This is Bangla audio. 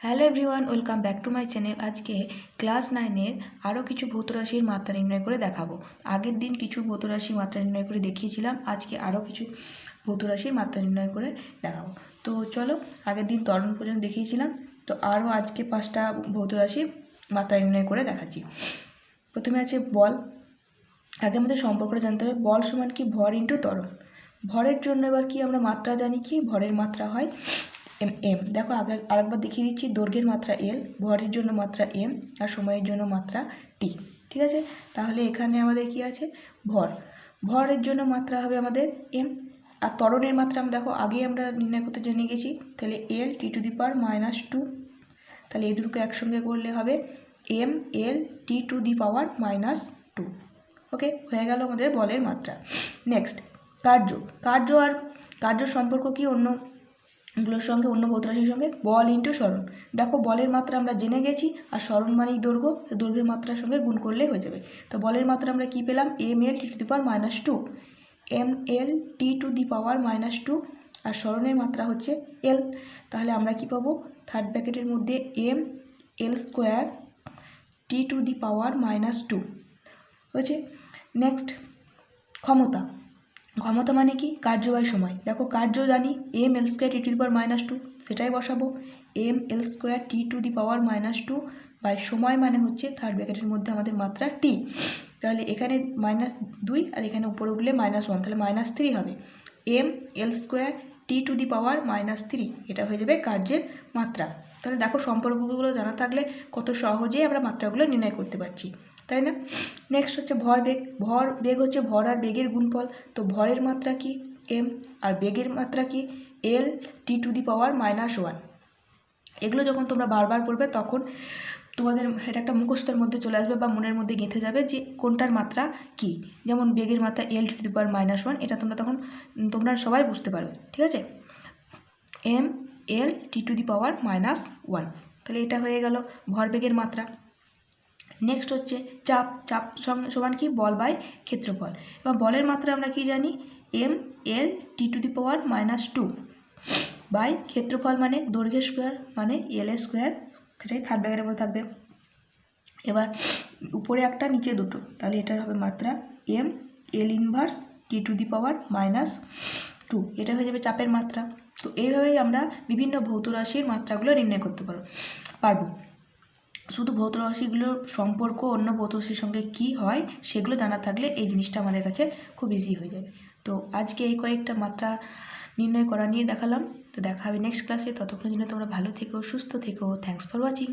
Hello everyone, welcome back to my channel. আজকে ক্লাস 9-এর আরও কিছু ভৌত রাশির মাত্রা নির্ণয় করে দেখাবো। আগের দিন কিছু ভৌত রাশির মাত্রা নির্ণয় করে দেখিয়েছিলাম, আজকে আরও কিছু ভৌত রাশির মাত্রা নির্ণয় করে দেখাবো। তো চলো, আগের দিন ত্বরণ পর্যন্ত দেখিয়েছিলাম, তো আরও আজকে 5টা ভৌত রাশির মাত্রা নির্ণয় করে দেখাচ্ছি। প্রথমে আছে বল। আগে আমাদের সম্পর্কটা জানতে হবে, বল সমান কি ভর ইন্টু ত্বরণ। ভরের জন্য এবার কি আমরা মাত্রা জানি, কি ভরের মাত্রা হয় এম। দেখো আগে আরেকবার দেখিয়ে দিচ্ছি, দৈর্ঘ্যের মাত্রা এল, ভরের জন্য মাত্রা এম, আর সময়ের জন্য মাত্রা টি। ঠিক আছে, তাহলে এখানে আমাদের কি আছে, ভরের জন্য মাত্রা হবে আমাদের এম, আর ত্বরণের মাত্রা আমরা দেখো আগেই আমরা নির্ণয় করতে জেনে গেছি, তাহলে এল টি টু দি পাওয়ার -2। তাহলে এই দুটোকে একসঙ্গে করলে হবে M L T to the power -2। ওকে, হয়ে গেল আমাদের বলের মাত্রা। নেক্সট কার্য সম্পর্ক কি অন্যগুলোর সঙ্গে, অন্য ভৌত রাশির সঙ্গে, বল ইন্টু সরণ। দেখো বলের মাত্রা আমরা জেনে গেছি, আর সরণ মানেই দৈর্ঘ্য, দৈর্ঘ্যের মাত্রার সঙ্গে গুণ করলে হয়ে যাবে। তো বলের মাত্রা আমরা কি পেলাম, M L T to the power -2, M L T to the power -2, আর সরণের মাত্রা হচ্ছে এল। তাহলে আমরা কি পাবো, থার্ড ব্র্যাকেটের মধ্যে M L square T to the power -2 হয়েছে। নেক্সট ক্ষমতা মানে কি, কার্য বাই সময়। দেখো কার্য জানি M L square T to the power -2, সেটাই বসাবো, M L square T to the power -2 by সময় মানে হচ্ছে থার্ড ব্র্যাকেটের মধ্যে আমাদের মাত্রা টি। তাহলে এখানে -2 আর এখানে উপরে উঠলে -1, তাহলে -3 হবে। M L square T to the power -3, এটা হয়ে যাবে কার্যের মাত্রা। তাহলে দেখো সম্পর্কগুলো জানা থাকলে কত সহজেই আমরা মাত্রাগুলো নির্ণয় করতে পারছি, তাই না? নেক্সট হচ্ছে ভরবেগ হচ্ছে ভর আর বেগের গুণফল। তো ভরের মাত্রা কি এম, আর বেগের মাত্রা কি এল টি টু দি পাওয়ার -1। এগুলো যখন তোমরা বারবার পড়বে তখন তোমাদের এটা একটা মুখস্থের মধ্যে চলে আসবে বা মনের মধ্যে গেঁথে যাবে যে কোনটার মাত্রা কি। যেমন বেগের মাত্রা এল টি টু দি পাওয়ার -1, এটা তোমরা সবাই বুঝতে পারবে। ঠিক আছে, M L T to the পাওয়ার -1, তাহলে এটা হয়ে গেল ভরবেগের মাত্রা। নেক্সট হচ্ছে চাপ সমান কি, বল বাই ক্ষেত্রফল। এবার বলের মাত্রা আমরা কি জানি, M L T to the power -2 by ক্ষেত্রফল মানে দৈর্ঘ্যের স্কোয়ার মানে এল এর স্কোয়ার, সেটাই থার্ড ব্র্যাকেটের মধ্যে থাকবে। এবার উপরে একটা নিচে দুটো, তাহলে এটার হবে মাত্রা M L inverse T to the power -2, এটা হয়ে যাবে চাপের মাত্রা। তো এইভাবেই আমরা বিভিন্ন ভৌত রাশির মাত্রাগুলো নির্ণয় করতে পারবো। শুধু ভৌত রাশিগুলোর সম্পর্ক অন্য ভৌত রাশির সঙ্গে কী হয় সেগুলো জানা থাকলে এই জিনিসটা আমাদের কাছে খুব ইজি হয়ে যাবে। তো আজকে এই কয়েকটা মাত্রা নির্ণয় করা নিয়ে দেখালাম। তো দেখা হবে নেক্সট ক্লাসে, ততক্ষণের জন্য তোমরা ভালো থেকো, সুস্থ থেকো। Thanks for watching.